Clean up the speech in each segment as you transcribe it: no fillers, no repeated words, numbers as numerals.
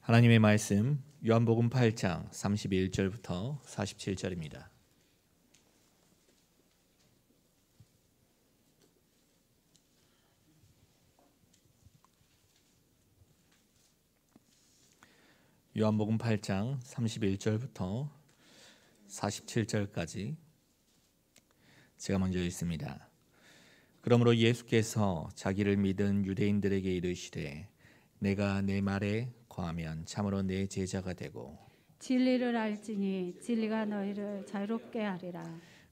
하나님의 말씀 요한복음 8장 31절부터 47절입니다. 요한복음 8장 31절부터 47절까지 제가 먼저 읽습니다. 그러므로 예수께서 자기를 믿은 유대인들에게 이르시되 내가 내 말에 거하면 참으로 내 제자가 되고 진리를 알지니 진리가 너희를 자유롭게 하리라.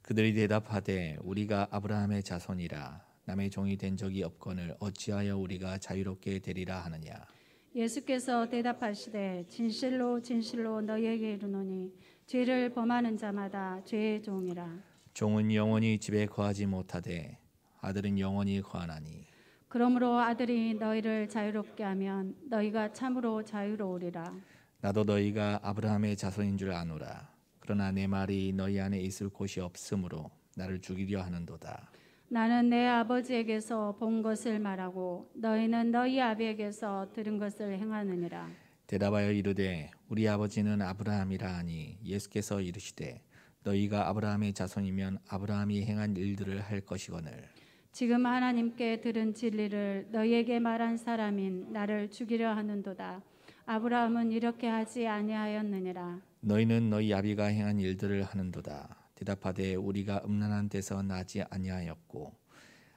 그들이 대답하되 우리가 아브라함의 자손이라 남의 종이 된 적이 없거늘 어찌하여 우리가 자유롭게 되리라 하느냐. 예수께서 대답하시되 진실로 진실로 너희에게 이르노니 죄를 범하는 자마다 죄의 종이라. 종은 영원히 집에 거하지 못하되 아들은 영원히 거하나니 그러므로 아들이 너희를 자유롭게 하면 너희가 참으로 자유로우리라. 나도 너희가 아브라함의 자손인 줄 아노라. 그러나 내 말이 너희 안에 있을 곳이 없으므로 나를 죽이려 하는도다. 나는 내 아버지에게서 본 것을 말하고 너희는 너희 아비에게서 들은 것을 행하느니라. 대답하여 이르되 우리 아버지는 아브라함이라 하니 예수께서 이르시되 너희가 아브라함의 자손이면 아브라함이 행한 일들을 할 것이거늘 지금 하나님께 들은 진리를 너희에게 말한 사람인 나를 죽이려 하는도다. 아브라함은 이렇게 하지 아니하였느니라. 너희는 너희 아비가 행한 일들을 하는도다. 대답하되 우리가 음란한 데서 나지 아니하였고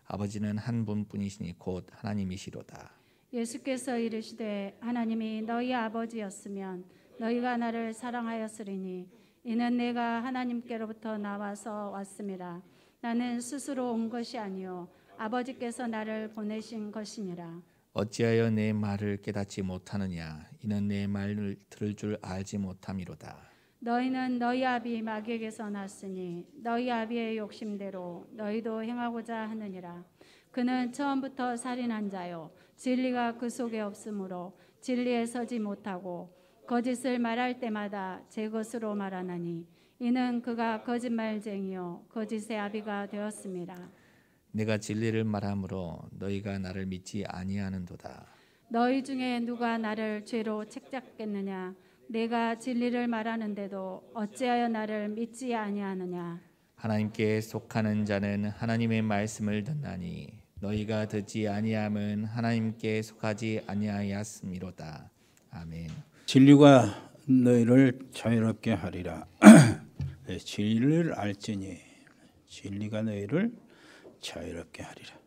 아버지는 한 분뿐이시니 곧 하나님이시로다. 예수께서 이르시되 하나님이 너희 아버지였으면 너희가 나를 사랑하였으리니 이는 내가 하나님께로부터 나와서 왔음이라. 나는 스스로 온 것이 아니요 아버지께서 나를 보내신 것이니라. 어찌하여 내 말을 깨닫지 못하느냐. 이는 내 말을 들을 줄 알지 못함이로다. 너희는 너희 아비 마귀에게서 났으니 너희 아비의 욕심대로 너희도 행하고자 하느니라. 그는 처음부터 살인한 자요 진리가 그 속에 없으므로 진리에 서지 못하고 거짓을 말할 때마다 제 것으로 말하나니 이는 그가 거짓말쟁이요 거짓의 아비가 되었습니다. 내가 진리를 말하므로 너희가 나를 믿지 아니하는도다. 너희 중에 누가 나를 죄로 책잡겠느냐. 내가 진리를 말하는데도 어찌하여 나를 믿지 아니하느냐. 하나님께 속하는 자는 하나님의 말씀을 듣나니 너희가 듣지 아니함은 하나님께 속하지 아니하였음이로다. 아멘. 진리가 너희를 자유롭게 하리라. 진리를 알지니 진리가 너희를 자유롭게 하리라.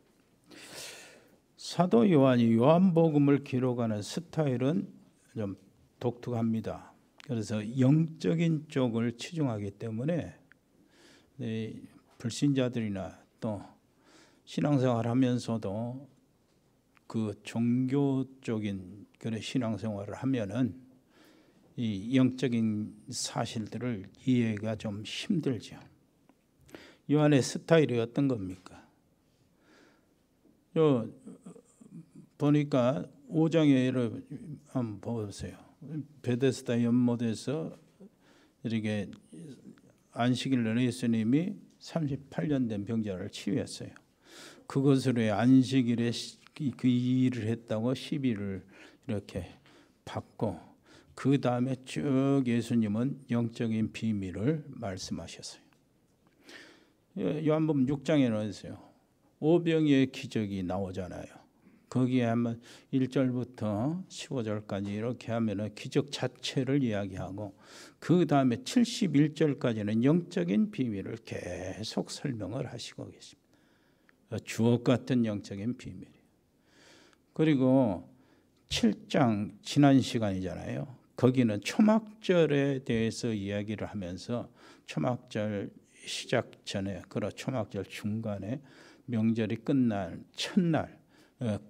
사도 요한이 요한복음을 기록하는 스타일은 좀 독특합니다. 그래서 영적인 쪽을 치중하기 때문에 불신자들이나 또 신앙생활하면서도 그 종교적인 그런 신앙생활을 하면은 이 영적인 사실들을 이해가 좀 힘들죠. 요한의 스타일이 어떤 겁니까? 보니까 5장에 한번 보세요. 베데스다 연못에서 이렇게 안식일날 예수님이 38년 된 병자를 치유했어요. 그것으로 안식일에 그 일을 했다고 시비를 이렇게 받고 그 다음에 쭉 예수님은 영적인 비밀을 말씀하셨어요. 요한복음 6장에는 있어요. 오병이의 기적이 나오잖아요. 거기에 한번 1절부터 15절까지 이렇게 하면은 기적 자체를 이야기하고 그 다음에 71절까지는 영적인 비밀을 계속 설명을 하시고 계십니다. 주옥 같은 영적인 비밀이에요. 그리고 7장 지난 시간이잖아요. 거기는 초막절에 대해서 이야기를 하면서 초막절 시작 전에 그리고 초막절 중간에 명절이 끝날 첫날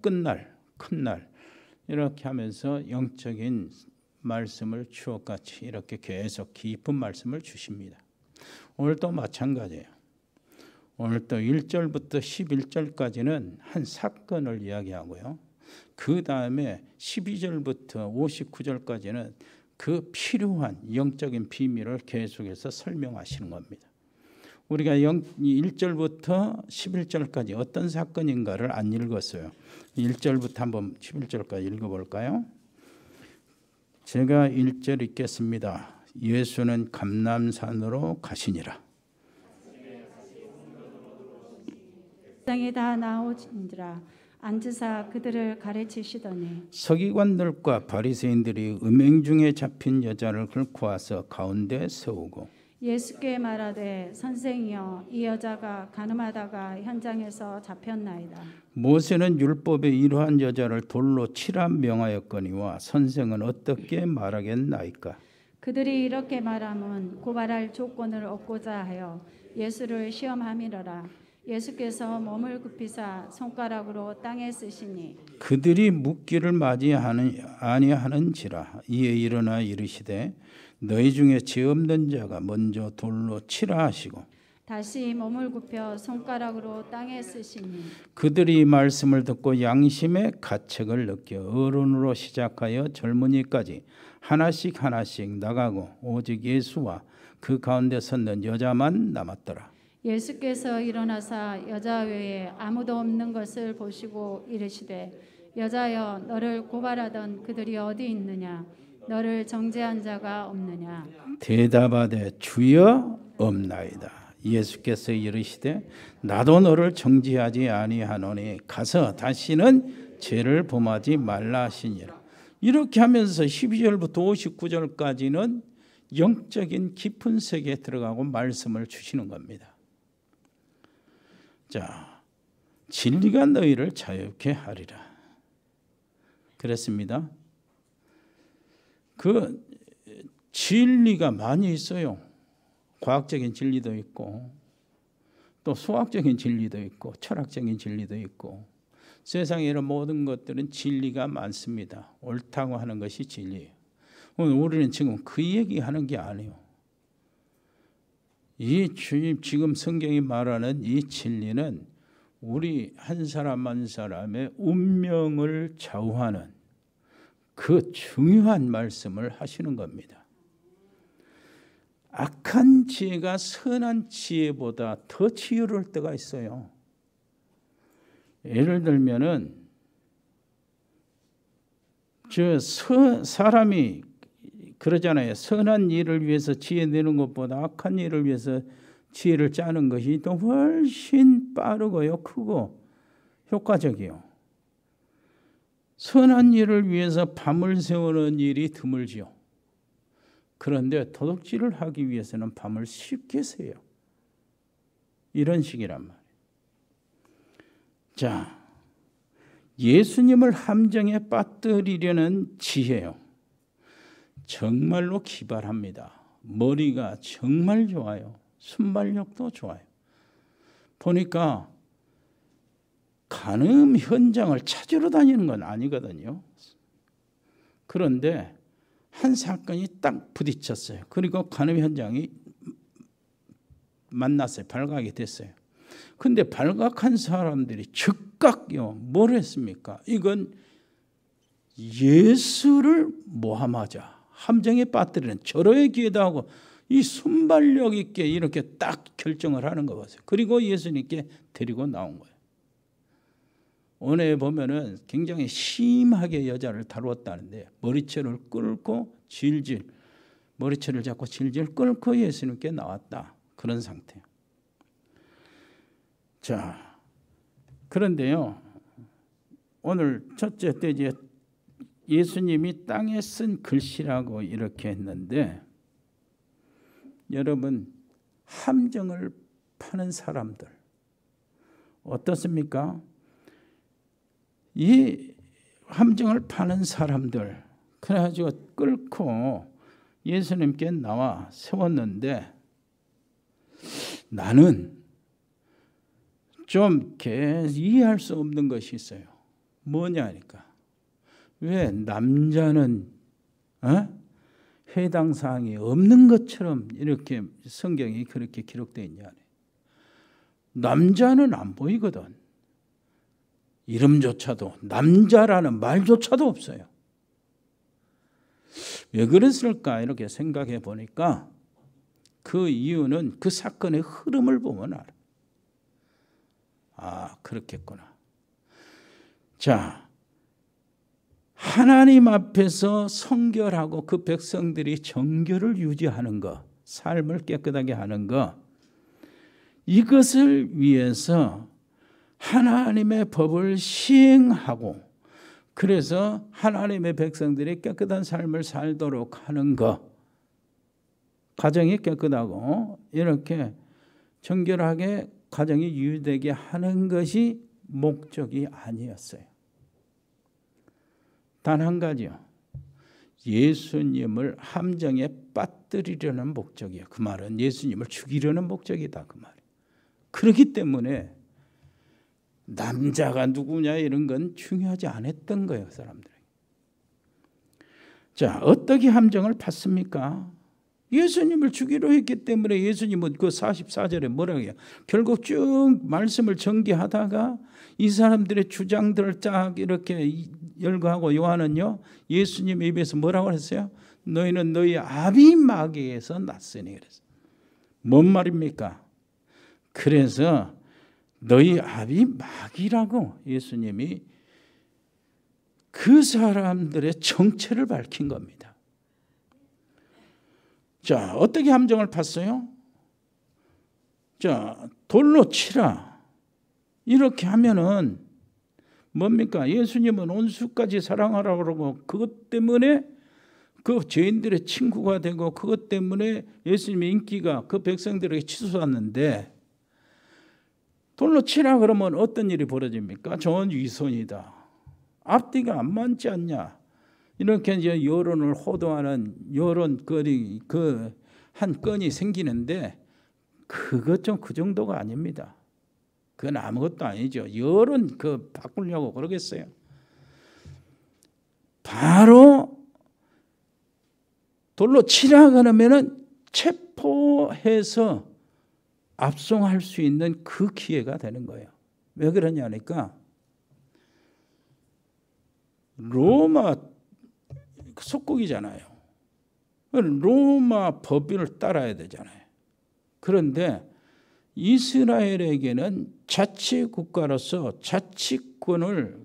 끝날 큰날 이렇게 하면서 영적인 말씀을 추억같이 이렇게 계속 깊은 말씀을 주십니다. 오늘도 마찬가지예요. 오늘도 1절부터 11절까지는 한 사건을 이야기하고요. 그 다음에 12절부터 59절까지는 그 필요한 영적인 비밀을 계속해서 설명하시는 겁니다. 우리가 1절부터 11절까지 어떤 사건인가를 안 읽었어요. 1절부터 한번 11절까지 읽어볼까요? 제가 1절 읽겠습니다. 예수는 감람산으로 가시니라. 땅에 다 나오신지라 앉으사 그들을 가르치시더니 서기관들과 바리새인들이 음행 중에 잡힌 여자를 끌고 와서 가운데 세우고 예수께 말하되 선생이여 이 여자가 간음하다가 현장에서 잡혔나이다. 모세는 율법에 이러한 여자를 돌로 치라 명하였거니와 선생은 어떻게 말하겠나이까? 그들이 이렇게 말하면 고발할 조건을 얻고자 하여 예수를 시험함이러라. 예수께서 몸을 굽히사 손가락으로 땅에 쓰시니 그들이 묻기를 아니하는지라. 이에 일어나 이르시되 너희 중에 죄 없는 자가 먼저 돌로 치라 하시고 다시 몸을 굽혀 손가락으로 땅에 쓰시니 그들이 이 말씀을 듣고 양심의 가책을 느껴 어른으로 시작하여 젊은이까지 하나씩 나가고 오직 예수와 그 가운데 섰는 여자만 남았더라. 예수께서 일어나사 여자 외에 아무도 없는 것을 보시고 이르시되 여자여 너를 고발하던 그들이 어디 있느냐 너를 정죄한 자가 없느냐. 대답하되 주여 없나이다. 예수께서 이르시되 나도 너를 정죄하지 아니하노니 가서 다시는 죄를 범하지 말라 하시니라. 이렇게 하면서 12절부터 59절까지는 영적인 깊은 세계에 들어가고 말씀을 주시는 겁니다. 자, 진리가 너희를 자유케 하리라. 그랬습니다. 그 진리가 많이 있어요. 과학적인 진리도 있고 또 수학적인 진리도 있고 철학적인 진리도 있고 세상에 이런 모든 것들은 진리가 많습니다. 옳다고 하는 것이 진리예요. 오늘 우리는 지금 그 얘기하는 게 아니에요. 이 주님 지금 성경이 말하는 이 진리는 우리 한 사람 한 사람의 운명을 좌우하는 그 중요한 말씀을 하시는 겁니다. 악한 지혜가 선한 지혜보다 더 지혜로울 때가 있어요. 예를 들면은 사람이 그러잖아요. 선한 일을 위해서 지혜 내는 것보다 악한 일을 위해서 지혜를 짜는 것이 더 훨씬 빠르고요, 크고 효과적이요. 선한 일을 위해서 밤을 새우는 일이 드물지요. 그런데 도둑질을 하기 위해서는 밤을 쉽게 새요. 이런 식이란 말이에요. 자, 예수님을 함정에 빠뜨리려는 지혜요. 정말로 기발합니다. 머리가 정말 좋아요. 순발력도 좋아요. 보니까 간음 현장을 찾으러 다니는 건 아니거든요. 그런데 한 사건이 딱 부딪혔어요. 그리고 간음 현장이 만났어요. 발각이 됐어요. 근데 발각한 사람들이 즉각요. 뭘 했습니까? 이건 예수를 모함하자. 함정에 빠뜨리는 절호의 기회도 하고 이 순발력 있게 이렇게 딱 결정을 하는 거 보세요. 그리고 예수님께 데리고 나온 거예요. 오늘 보면은 굉장히 심하게 여자를 다루었다는데 머리채를 끌고 질질 머리채를 잡고 질질 끌고 예수님께 나왔다. 그런 상태예요. 자, 그런데요. 오늘 첫째 때 이제 예수님이 땅에 쓴 글씨라고 이렇게 했는데 여러분 함정을 파는 사람들 어떻습니까? 이 함정을 파는 사람들 그래가지고 끌고 예수님께 나와 세웠는데 나는 좀 이해할 수 없는 것이 있어요. 뭐냐니까 왜 남자는 해당 사항이 없는 것처럼 이렇게 성경이 그렇게 기록되어 있냐. 남자는 안 보이거든. 이름조차도 남자라는 말조차도 없어요. 왜 그랬을까 이렇게 생각해 보니까 그 이유는 그 사건의 흐름을 보면 알아. 아, 그렇겠구나. 자, 하나님 앞에서 성결하고 그 백성들이 정결을 유지하는 것, 삶을 깨끗하게 하는 것, 이것을 위해서 하나님의 법을 시행하고 그래서 하나님의 백성들이 깨끗한 삶을 살도록 하는 것, 가정이 깨끗하고 이렇게 정결하게 가정이 유지되게 하는 것이 목적이 아니었어요. 단 한 가지요. 예수님을 함정에 빠뜨리려는 목적이에요. 그 말은 예수님을 죽이려는 목적이다. 그 말이에요. 그렇기 때문에 남자가 누구냐 이런 건 중요하지 않았던 거예요. 사람들이. 자, 어떻게 함정을 팠습니까? 예수님을 죽이려 했기 때문에 예수님은 그 44절에 뭐라고 해요? 결국 쭉 말씀을 전개하다가 이 사람들의 주장들을 쫙 이렇게 열거하고 요한은요 예수님 입에서 뭐라고 했어요? 너희는 너희 아비 마귀에서 났으니 그랬어요. 뭔 말입니까? 그래서 너희 아비 마귀라고 예수님이 그 사람들의 정체를 밝힌 겁니다. 자, 어떻게 함정을 팠어요? 자, 돌로 치라. 이렇게 하면은 뭡니까? 예수님은 온수까지 사랑하라고 그러고 그것 때문에 그 죄인들의 친구가 되고 그것 때문에 예수님의 인기가 그 백성들에게 치솟았는데 돌로 치라 그러면 어떤 일이 벌어집니까? 저건 위선이다. 앞뒤가 안 맞지 않냐? 이렇게 이제 여론을 호도하는 여론거리 그 한 건이 생기는데 그것 좀 그 정도가 아닙니다. 그건 아무것도 아니죠. 여론 그 바꾸려고 그러겠어요. 바로 돌로 치라 그러면은 체포해서 압송할 수 있는 그 기회가 되는 거예요. 왜 그러냐니까 로마 속국이잖아요. 로마 법을 따라야 되잖아요. 그런데 이스라엘에게는 자치국가로서 자치권을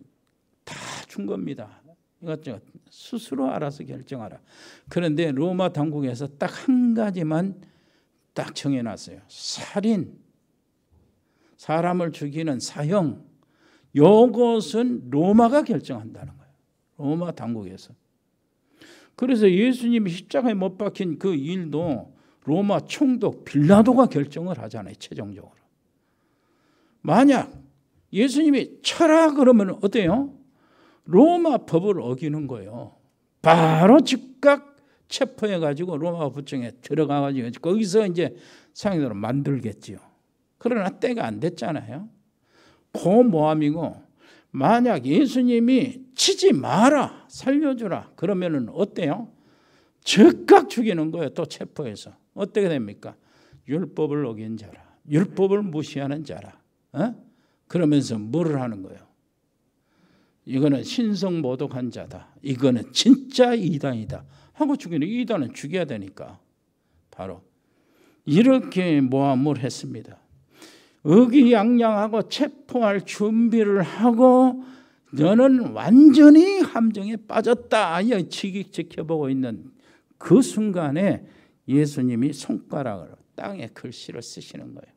다 준 겁니다. 이것 스스로 알아서 결정하라. 그런데 로마 당국에서 딱 한 가지만 딱 정해놨어요. 살인, 사람을 죽이는 사형, 이것은 로마가 결정한다는 거예요. 로마 당국에서. 그래서 예수님이 십자가에 못 박힌 그 일도 로마 총독 빌라도가 결정을 하잖아요. 최종적으로. 만약 예수님이 쳐라 그러면 어때요? 로마 법을 어기는 거예요. 바로 즉각 체포해가지고 로마 부청에 들어가가지고 거기서 이제 상인으로 만들겠지요. 그러나 때가 안 됐잖아요. 고모함이고 만약 예수님이 치지 마라 살려주라 그러면은 어때요? 즉각 죽이는 거예요. 또 체포해서. 어떻게 됩니까? 율법을 어긴 자라. 율법을 무시하는 자라. 그러면서 뭐를 하는 거예요? 이거는 신성모독한 자다. 이거는 진짜 이단이다. 하고 죽이는 이단은 죽여야 되니까. 바로 이렇게 모함을 했습니다. 의기양양하고 체포할 준비를 하고 너는 완전히 함정에 빠졌다. 지켜보고 있는 그 순간에 예수님이 손가락으로 땅에 글씨를 쓰시는 거예요.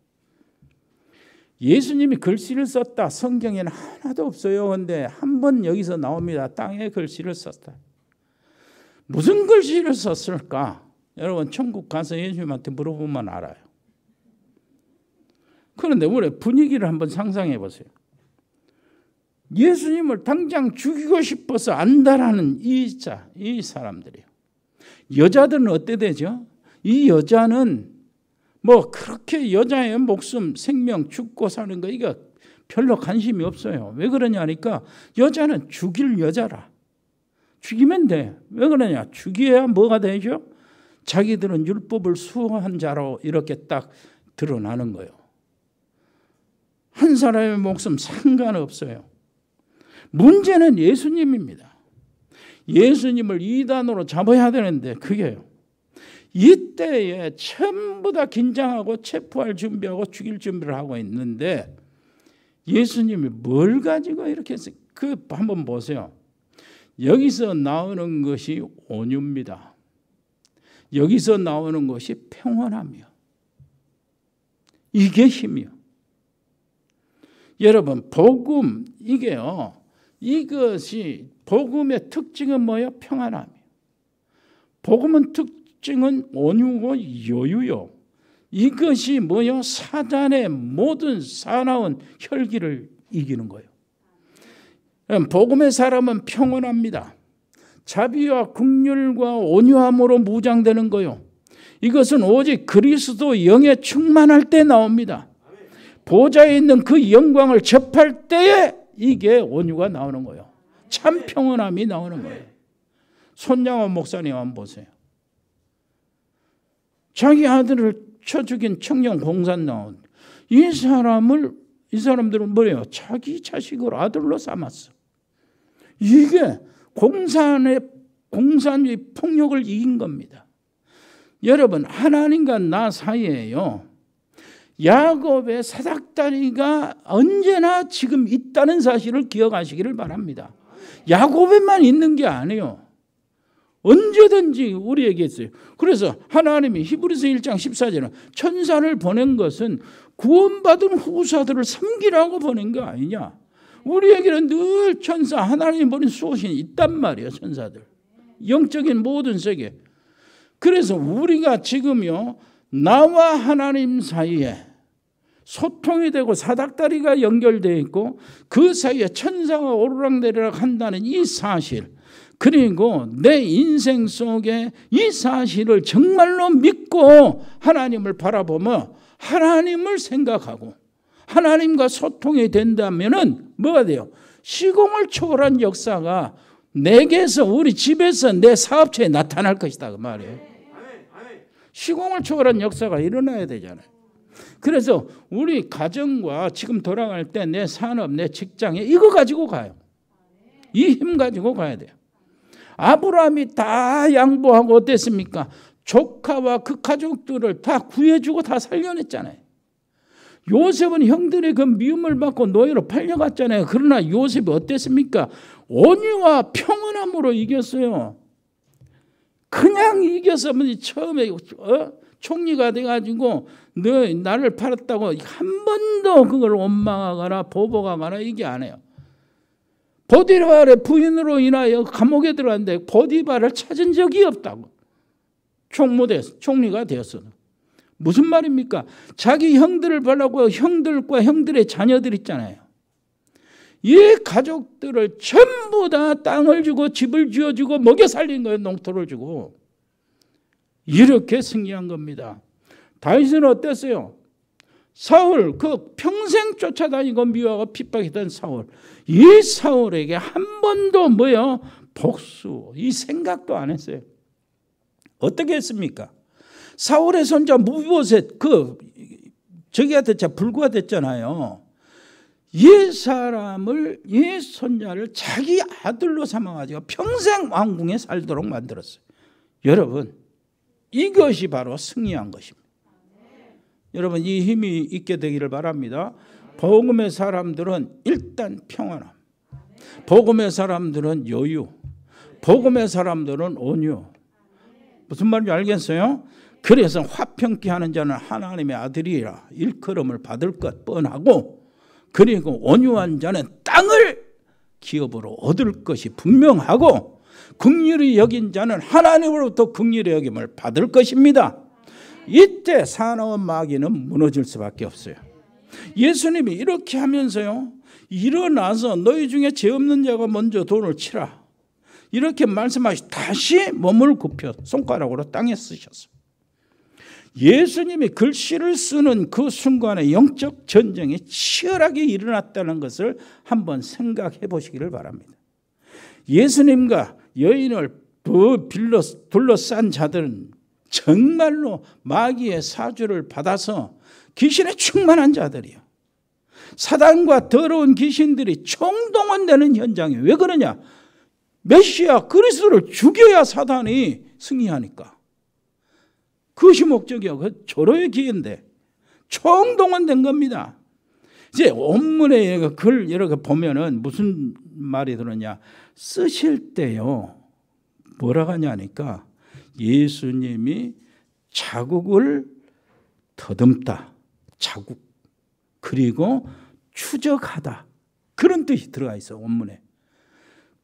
예수님이 글씨를 썼다. 성경에는 하나도 없어요. 그런데 한 번 여기서 나옵니다. 땅에 글씨를 썼다. 무슨 글씨를 썼을까? 여러분 천국 가서 예수님한테 물어보면 알아요. 그런데 우리 분위기를 한번 상상해 보세요. 예수님을 당장 죽이고 싶어서 안다라는 이 사람들이요. 여자들은 어때 되죠? 이 여자는 뭐 그렇게 여자의 목숨, 생명 죽고 사는 거 이거 별로 관심이 없어요. 왜 그러냐니까 여자는 죽일 여자라. 죽이면 돼. 왜 그러냐? 죽여야 뭐가 되죠? 자기들은 율법을 수호한 자로 이렇게 딱 드러나는 거예요. 한 사람의 목숨 상관없어요. 문제는 예수님입니다. 예수님을 이단으로 잡아야 되는데 그게요. 이때에 전부 다 긴장하고 체포할 준비하고 죽일 준비를 하고 있는데 예수님이 뭘 가지고 이렇게 했어요? 그 한번 보세요. 여기서 나오는 것이 온유입니다. 여기서 나오는 것이 평온함이요. 이게 힘이요. 여러분, 복음, 이게요. 이것이 복음의 특징은 뭐예요? 평안함이요. 복음은 특징은 온유고 여유요. 이것이 뭐예요? 사단의 모든 사나운 혈기를 이기는 거예요. 복음의 사람은 평온합니다. 자비와 긍휼과 온유함으로 무장되는 거요. 이것은 오직 그리스도 영에 충만할 때 나옵니다. 보좌에 있는 그 영광을 접할 때에 이게 온유가 나오는 거예요. 참 평온함이 나오는 거예요. 손양원 목사님 한번 보세요. 자기 아들을 쳐 죽인 청년 공산 나온 이 사람들은 뭐예요? 자기 자식을 아들로 삼았어. 이게 공산의 폭력을 이긴 겁니다. 여러분, 하나님과 나 사이에요. 야곱의 사닥다리가 언제나 지금 있다는 사실을 기억하시기를 바랍니다. 야곱에만 있는 게 아니에요. 언제든지 우리에게 있어요. 그래서 하나님이 히브리서 1장 14절은 천사를 보낸 것은 구원받은 후사들을 섬기라고 보낸 거 아니냐. 우리에게는 늘 천사, 하나님이 보낸 수호신이 있단 말이에요. 천사들. 영적인 모든 세계. 그래서 우리가 지금요, 나와 하나님 사이에 소통이 되고 사닥다리가 연결되어 있고 그 사이에 천사가 오르락내리락 한다는 이 사실, 그리고 내 인생 속에 이 사실을 정말로 믿고 하나님을 바라보며 하나님을 생각하고 하나님과 소통이 된다면은 뭐가 돼요? 시공을 초월한 역사가 내게서, 우리 집에서, 내 사업체에 나타날 것이다 그 말이에요. 시공을 초월한 역사가 일어나야 되잖아요. 그래서 우리 가정과 지금 돌아갈 때 내 산업, 내 직장에 이거 가지고 가요. 이 힘 가지고 가야 돼요. 아브라함이 다 양보하고 어땠습니까? 조카와 그 가족들을 다 구해주고 다 살려냈잖아요. 요셉은 형들의 그 미움을 받고 노예로 팔려갔잖아요. 그러나 요셉이 어땠습니까? 온유와 평온함으로 이겼어요. 그냥 이겨서 처음에 총리가 돼가지고 너 나를 팔았다고 한 번도 그걸 원망하거나 보복하거나 이게 안 해요. 보디발의 부인으로 인하여 감옥에 들어갔는데 보디발을 찾은 적이 없다고. 총리가 되었어. 무슨 말입니까? 자기 형들을 보려고 형들과 형들의 자녀들 있잖아요. 이 가족들을 전부 다 땅을 주고 집을 지어주고 먹여 살린 거예요. 농토를 주고. 이렇게 승리한 겁니다. 다윗은 어땠어요? 사울, 그 평생 쫓아다니고 미워하고 핍박했던 사울, 이 사울에게 한 번도 뭐요? 복수, 이 생각도 안 했어요. 어떻게 했습니까? 사울의 손자 무비보셋, 저기가 됐자 불구가 됐잖아요. 이 사람을, 이 손자를 자기 아들로 삼아가지고 평생 왕궁에 살도록 만들었어요. 여러분, 이것이 바로 승리한 것입니다. 여러분, 이 힘이 있게 되기를 바랍니다. 복음의 사람들은 일단 평안함, 복음의 사람들은 여유, 복음의 사람들은 온유. 무슨 말인지 알겠어요? 그래서 화평케 하는 자는 하나님의 아들이라 일컬음을 받을 것 뻔하고, 그리고 온유한 자는 땅을 기업으로 얻을 것이 분명하고, 긍휼히 여긴 자는 하나님으로부터 긍휼히 여김을 받을 것입니다. 이때 사나운 마귀는 무너질 수밖에 없어요. 예수님이 이렇게 하면서요, 일어나서 너희 중에 죄 없는 자가 먼저 돈을 치라, 이렇게 말씀하시 다시 몸을 굽혀 손가락으로 땅에 쓰셨어요. 예수님이 글씨를 쓰는 그 순간에 영적 전쟁이 치열하게 일어났다는 것을 한번 생각해 보시기를 바랍니다. 예수님과 여인을 둘러싼 자들은 정말로 마귀의 사주를 받아서 귀신에 충만한 자들이요. 사단과 더러운 귀신들이 총동원되는 현장이 왜 그러냐? 메시아 그리스도를 죽여야 사단이 승리하니까. 그것이 목적이요. 그 절호의 기회인데 총동원된 겁니다. 이제 원문에 글 이렇게 보면은 무슨 말이 들었냐? 쓰실 때요. 뭐라고 하냐니까 예수님이 자국을 더듬다. 자국. 그리고 추적하다. 그런 뜻이 들어가 있어 원문에.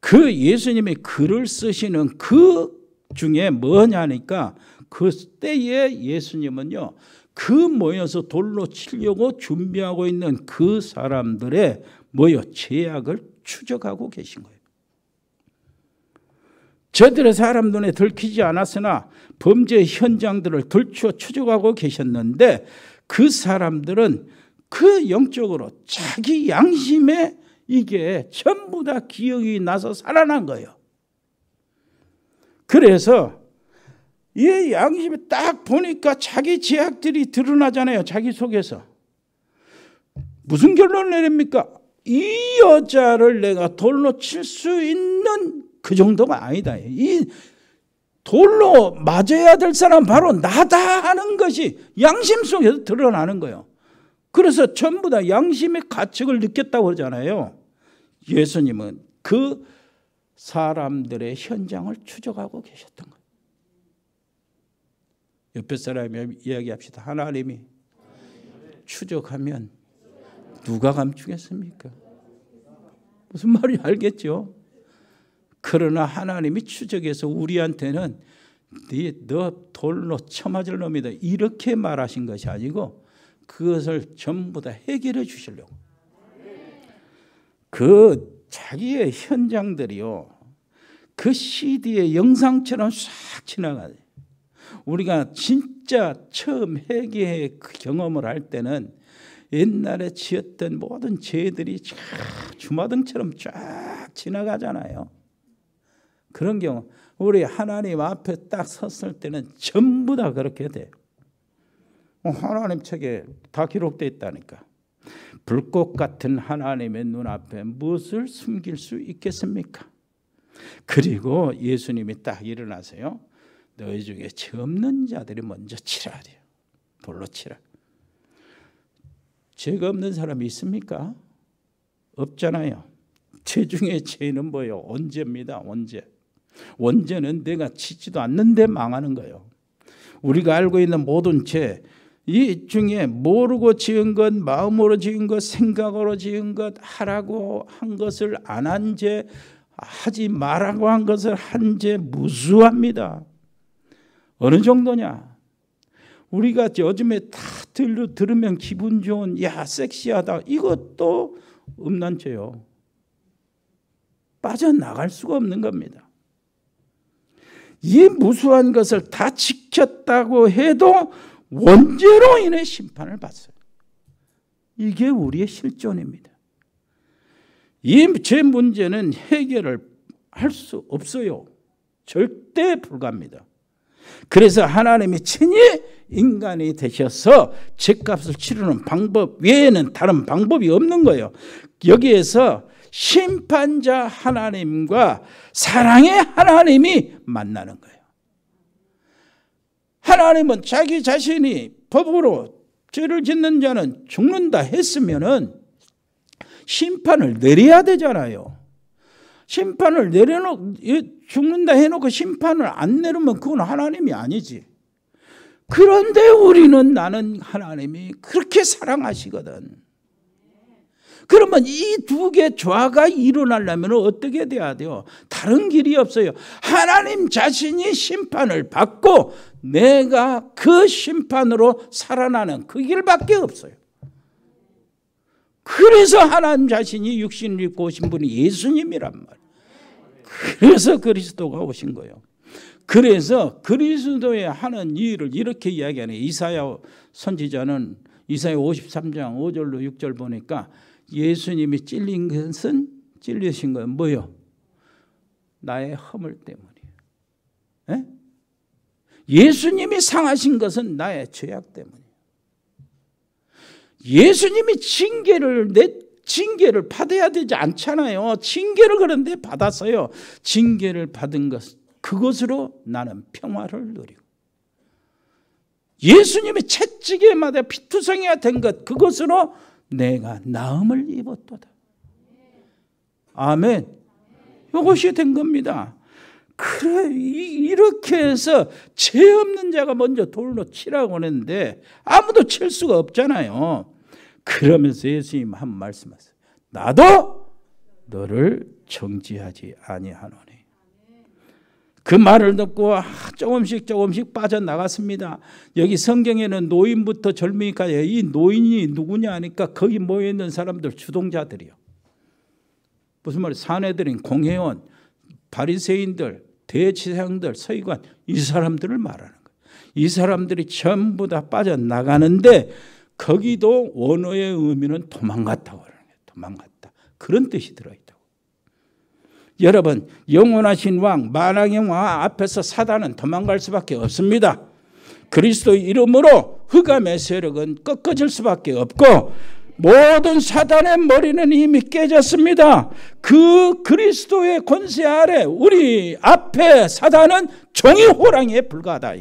그 예수님이 글을 쓰시는 그 중에 뭐냐니까 그 때에 예수님은요. 그 모여서 돌로 치려고 준비하고 있는 그 사람들의 죄악을 추적하고 계신 거예요. 저들의 사람 눈에 들키지 않았으나 범죄 현장들을 들추어 추적하고 계셨는데 그 사람들은 그 영적으로 자기 양심에 이게 전부 다 기억이 나서 살아난 거예요. 그래서 이 양심에 딱 보니까 자기 죄악들이 드러나잖아요. 자기 속에서. 무슨 결론을 내립니까? 이 여자를 내가 돌로 칠 수 있는 그 정도가 아니다. 이 돌로 맞아야 될 사람 바로 나다 하는 것이 양심 속에서 드러나는 거예요. 그래서 전부 다 양심의 가책을 느꼈다고 그러잖아요. 예수님은 그 사람들의 현장을 추적하고 계셨던 거예요. 옆에 사람이 이야기합시다. 하나님이 추적하면 누가 감추겠습니까? 무슨 말인지 알겠죠? 그러나 하나님이 추적해서 우리한테는 너 돌로 쳐맞을 놈이다 이렇게 말하신 것이 아니고 그것을 전부 다 해결해 주시려고. 그 자기의 현장들이요. 그 CD의 영상처럼 싹 지나가요. 우리가 진짜 처음 회개의 그 경험을 할 때는 옛날에 지었던 모든 죄들이 주마등처럼 쫙 지나가잖아요. 그런 경우 우리 하나님 앞에 딱 섰을 때는 전부 다 그렇게 돼요. 하나님 책에 다 기록되어 있다니까. 불꽃 같은 하나님의 눈앞에 무엇을 숨길 수 있겠습니까? 그리고 예수님이 딱 일어나세요. 너희 중에 죄 없는 자들이 먼저 치라 돼요. 돌로 치라. 죄가 없는 사람이 있습니까? 없잖아요. 죄 중에 죄는 뭐예요? 원죄입니다. 원죄는 내가 치지도 않는데 망하는 거예요. 우리가 알고 있는 모든 죄, 이 중에 모르고 지은 것, 마음으로 지은 것, 생각으로 지은 것, 하라고 한 것을 안 한 죄, 하지 말라고 한 것을 한 죄 무수합니다. 어느 정도냐? 우리가 요즘에 다 들으면 기분 좋은 섹시하다 이것도 음란죄요. 빠져나갈 수가 없는 겁니다. 이 무수한 것을 다 지켰다고 해도 원죄로 인해 심판을 받어요. 이게 우리의 실존입니다. 이 죄 문제는 해결을 할 수 없어요. 절대 불가합니다. 그래서 하나님이 친히 인간이 되셔서 죄값을 치르는 방법 외에는 다른 방법이 없는 거예요. 여기에서 심판자 하나님과 사랑의 하나님이 만나는 거예요. 하나님은 자기 자신이 법으로 죄를 짓는 자는 죽는다 했으면은 심판을 내려야 되잖아요. 심판을 죽는다 해놓고 심판을 안 내리면 그건 하나님이 아니지. 그런데 나는 하나님이 그렇게 사랑하시거든. 그러면 이 두 개 조화가 일어나려면 어떻게 돼야 돼요? 다른 길이 없어요. 하나님 자신이 심판을 받고 내가 그 심판으로 살아나는 그 길밖에 없어요. 그래서 하나님 자신이 육신을 입고 오신 분이 예수님이란 말이에요. 그래서 그리스도가 오신 거예요. 그래서 그리스도의 하는 일을 이렇게 이야기하는 이사야 선지자는 이사야 53장 5절로 6절 보니까 예수님이 찔리신 건 뭐요? 나의 허물 때문이에요. 예수님이 상하신 것은 나의 죄악 때문이에요. 예수님이 징계를 받아야 되지 않잖아요. 징계를 그런데 받았어요. 징계를 받은 것, 그것으로 나는 평화를 누리고 예수님이 채찍에 맞아 피투성이가 된 것, 그것으로 내가 나음을 입었도다. 아멘. 이것이 된 겁니다. 그래, 이렇게 해서 죄 없는 자가 먼저 돌로 치라고 하는데 아무도 칠 수가 없잖아요. 그러면서 예수님 한 말씀하세요. 나도 너를 정죄하지 아니하노니. 그 말을 듣고 조금씩 빠져나갔습니다. 여기 성경에는 노인부터 젊은이까지, 이 노인이 누구냐 하니까 거기 모여있는 사람들 주동자들이요. 무슨 말이에요? 사내들인 공회원, 바리새인들, 대제사장들, 서기관, 이 사람들을 말하는 거예요. 이 사람들이 전부 다 빠져나가는데 거기도 원어의 의미는 도망갔다고 그러는 거예요. 도망갔다. 그런 뜻이 들어있다고. 여러분, 영원하신 왕, 만왕의 왕 앞에서 사단은 도망갈 수밖에 없습니다. 그리스도 이름으로 흑암의 세력은 꺾어질 수밖에 없고 모든 사단의 머리는 이미 깨졌습니다. 그 그리스도의 권세 아래 우리 앞에 사단은 종이 호랑이에 불과하다.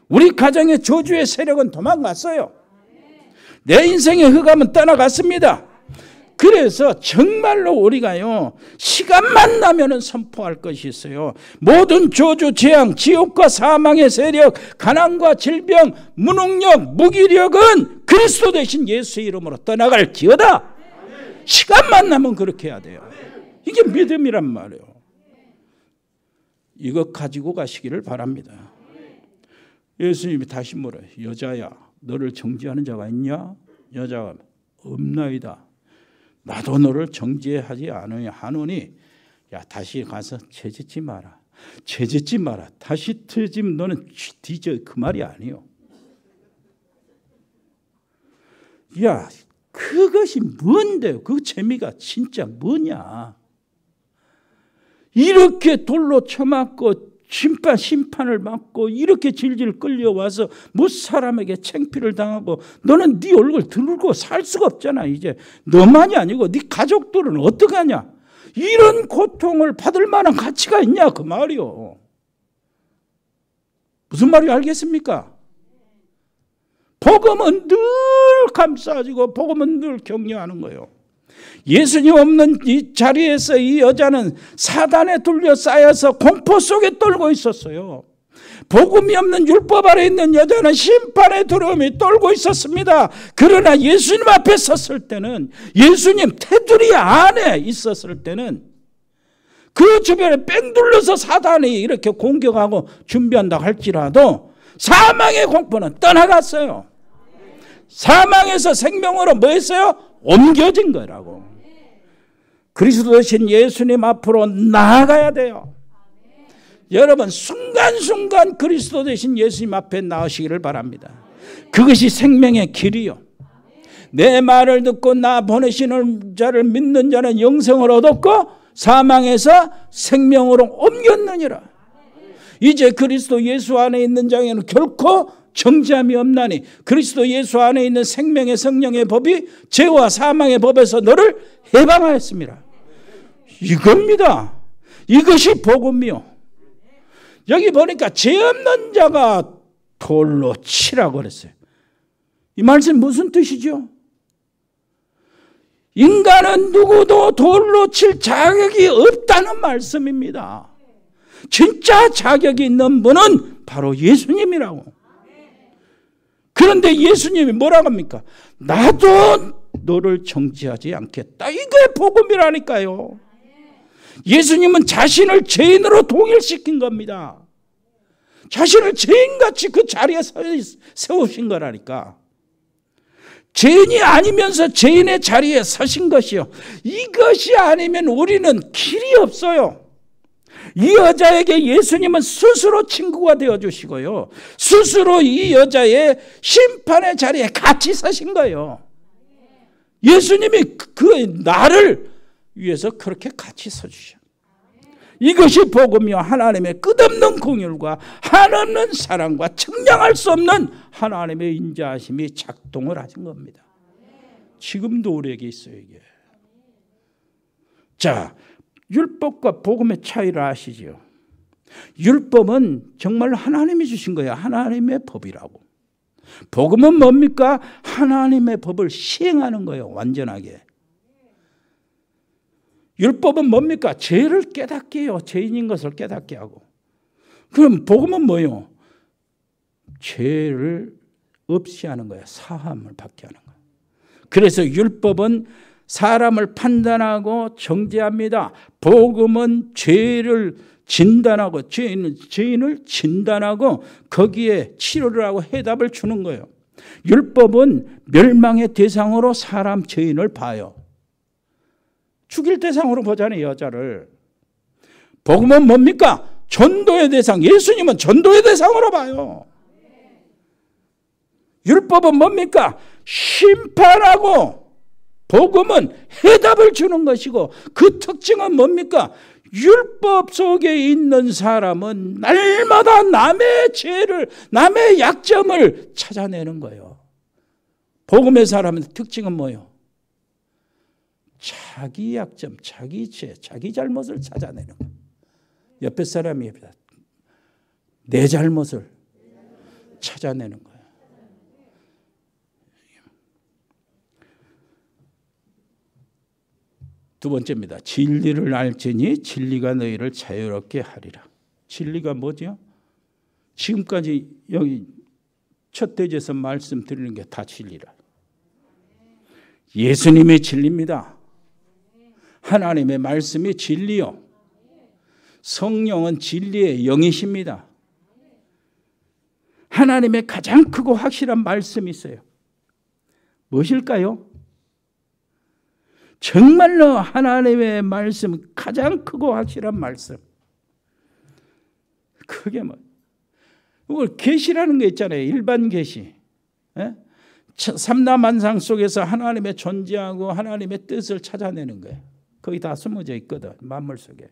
우리 가정의 저주의 세력은 도망갔어요. 내 인생의 흑암은 떠나갔습니다. 그래서 정말로 우리가요, 시간만 나면은 선포할 것이 있어요. 모든 저주, 재앙, 지옥과 사망의 세력, 가난과 질병, 무능력, 무기력은 그리스도 대신 예수의 이름으로 떠나갈 기어다. 시간만 나면 그렇게 해야 돼요. 이게 믿음이란 말이에요. 이거 가지고 가시기를 바랍니다. 예수님이 다시 물어요. 여자야, 너를 정죄하는 자가 있냐? 여자가 없나이다. 나도 너를 정죄하지 않으니 야, 다시 가서 죄짓지 마라. 죄짓지 마라. 다시 죄짓면 너는 뒤져. 그 말이 아니요. 야, 그것이 뭔데요? 그 재미가 진짜 뭐냐? 이렇게 돌로 쳐맞고 심판을 받고 이렇게 질질 끌려와서 못 사람에게 창피를 당하고 너는 네 얼굴 들고 살 수가 없잖아. 이제 너만이 아니고 네 가족들은 어떡하냐. 이런 고통을 받을 만한 가치가 있냐 그 말이요. 무슨 말인지 알겠습니까? 복음은 늘 감싸지고 복음은 늘 격려하는 거예요. 예수님 없는 이 자리에서 이 여자는 사단에 둘러싸여서 공포 속에 떨고 있었어요. 복음이 없는 율법 아래 있는 여자는 심판의 두려움이 떨고 있었습니다. 그러나 예수님 앞에 섰을 때는, 예수님 테두리 안에 있었을 때는 그 주변에 뺑 둘러서 사단이 이렇게 공격하고 준비한다 할지라도 사망의 공포는 떠나갔어요. 사망에서 생명으로 뭐 했어요? 옮겨진 거라고. 그리스도 대신 예수님 앞으로 나아가야 돼요. 여러분, 순간순간 그리스도 대신 예수님 앞에 나오시기를 바랍니다. 그것이 생명의 길이요. 내 말을 듣고 나 보내시는 자를 믿는 자는 영생을 얻었고 사망에서 생명으로 옮겼느니라. 이제 그리스도 예수 안에 있는 자에는 결코 정죄함이 없나니 그리스도 예수 안에 있는 생명의 성령의 법이 죄와 사망의 법에서 너를 해방하였습니다. 이겁니다. 이것이 복음이요. 여기 보니까 죄 없는 자가 돌로 치라고 그랬어요. 이 말씀 무슨 뜻이죠? 인간은 누구도 돌로 칠 자격이 없다는 말씀입니다. 진짜 자격이 있는 분은 바로 예수님이라고. 그런데 예수님이 뭐라고 합니까? 나도 너를 정죄하지 않겠다. 이게 복음이라니까요. 예수님은 자신을 죄인으로 동일시킨 겁니다. 자신을 죄인같이 그 자리에 세우신 거라니까. 죄인이 아니면서 죄인의 자리에 서신 것이요. 이것이 아니면 우리는 길이 없어요. 이 여자에게 예수님은 스스로 친구가 되어주시고요. 스스로 이 여자의 심판의 자리에 같이 서신 거예요. 예수님이 그 나를 위해서 그렇게 같이 서주셔. 이것이 복음이요. 하나님의 끝없는 공율과 한없는 사랑과 측량할 수 없는 하나님의 인자하심이 작동을 하신 겁니다. 지금도 우리에게 있어요, 이게. 자, 율법과 복음의 차이를 아시죠? 율법은 정말 하나님이 주신 거예요. 하나님의 법이라고. 복음은 뭡니까? 하나님의 법을 시행하는 거예요. 완전하게. 율법은 뭡니까? 죄를 깨닫게 해요. 죄인인 것을 깨닫게 하고. 그럼 복음은 뭐예요? 죄를 없이 하는 거예요. 사함을 받게 하는 거예요. 그래서 율법은 사람을 판단하고 정죄합니다. 복음은 죄를 진단하고 죄인을 진단하고 거기에 치료를 하고 해답을 주는 거예요. 율법은 멸망의 대상으로 사람 죄인을 봐요. 죽일 대상으로 보잖아요, 여자를. 복음은 뭡니까? 전도의 대상. 예수님은 전도의 대상으로 봐요. 율법은 뭡니까? 심판하고 복음은 해답을 주는 것이고 그 특징은 뭡니까? 율법 속에 있는 사람은 날마다 남의 죄를, 남의 약점을 찾아내는 거예요. 복음의 사람의 특징은 뭐예요? 자기 약점, 자기 죄, 자기 잘못을 찾아내는 거예요. 옆에 사람이 내 잘못을 찾아내는 거예요. 두 번째입니다. 진리를 알지니 진리가 너희를 자유롭게 하리라. 진리가 뭐죠? 지금까지 여기 첫 대제에서 말씀드리는 게 다 진리라. 예수님의 진리입니다. 하나님의 말씀이 진리요. 성령은 진리의 영이십니다. 하나님의 가장 크고 확실한 말씀이 있어요. 무엇일까요? 정말로 하나님의 말씀, 가장 크고 확실한 말씀. 그게 뭐? 이걸 계시라는 게 있잖아요. 일반 계시. 삼라만상 속에서 하나님의 존재하고 하나님의 뜻을 찾아내는 거예요. 거기 다 숨어져 있거든, 만물 속에.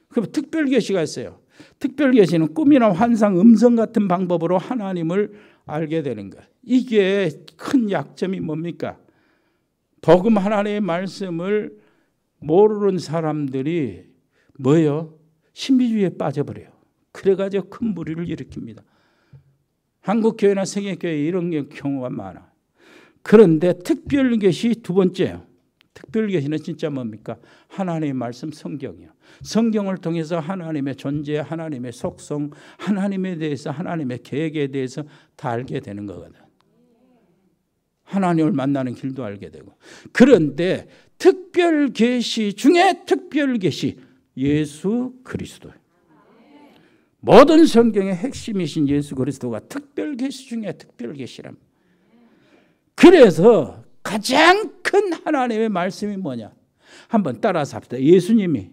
그럼 특별 계시가 있어요. 특별 계시는 꿈이나 환상, 음성 같은 방법으로 하나님을 알게 되는 거예요. 이게 큰 약점이 뭡니까? 복음 하나님의 말씀을 모르는 사람들이 뭐예요? 신비주의에 빠져버려요. 그래가지고 큰 무리를 일으킵니다. 한국교회나 세계교회 이런 경우가 많아. 그런데 특별계시 두 번째요. 특별계시는 진짜 뭡니까? 하나님의 말씀 성경이요. 성경을 통해서 하나님의 존재, 하나님의 속성, 하나님에 대해서, 하나님의 계획에 대해서 다 알게 되는 거거든. 하나님을 만나는 길도 알게 되고. 그런데 특별계시 중에 특별계시, 예수 그리스도. 모든 성경의 핵심이신 예수 그리스도가 특별계시 중에 특별계시랍니다. 그래서 가장 큰 하나님의 말씀이 뭐냐? 한번 따라서 합시다. 예수님이